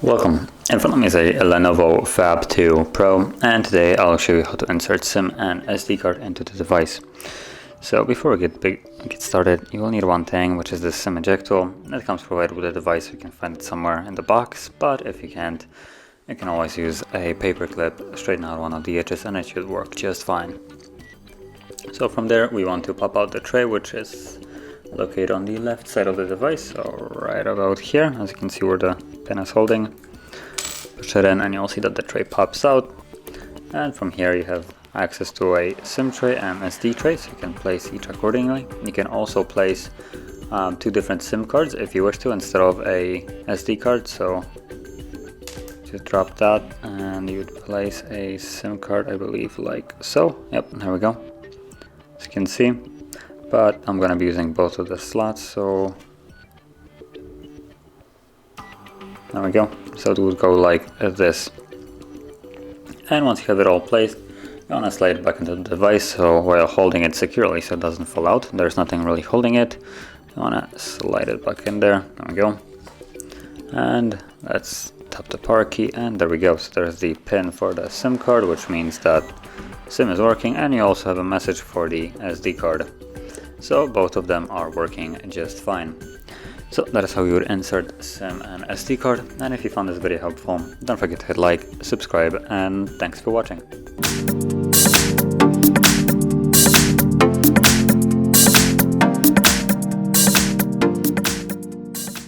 Welcome. In front of me is a LENOVO Phab 2 Pro, and today I'll show you how to insert SIM and SD card into the device. So before we get started, you will need one thing, which is the SIM ejector. It comes provided with the device. You can find it somewhere in the box, but if you can't, you can always use a paper clip, straighten out one of the edges, and it should work just fine. So from there, we want to pop out the tray, which is located on the left side of the device, so right about here, as you can see where the pin is holding. Push it in and you'll see that the tray pops out, and from here you have access to a SIM tray and SD tray, so you can place each accordingly. You can also place two different SIM cards if you wish to, instead of a SD card. So just drop that and you would place a SIM card, I believe, like so. Yep, there we go, as you can see. But I'm gonna be using both of the slots, so there we go. So it would go like this. And once you have it all placed, you wanna slide it back into the device, so while holding it securely so it doesn't fall out. There's nothing really holding it. You wanna slide it back in there. There we go. And let's tap the power key, and there we go. So there's the pin for the SIM card, which means that SIM is working, and you also have a message for the SD card. So both of them are working just fine. So that is how you would insert SIM and SD card. And if you found this video helpful, don't forget to hit like, subscribe, and thanks for watching.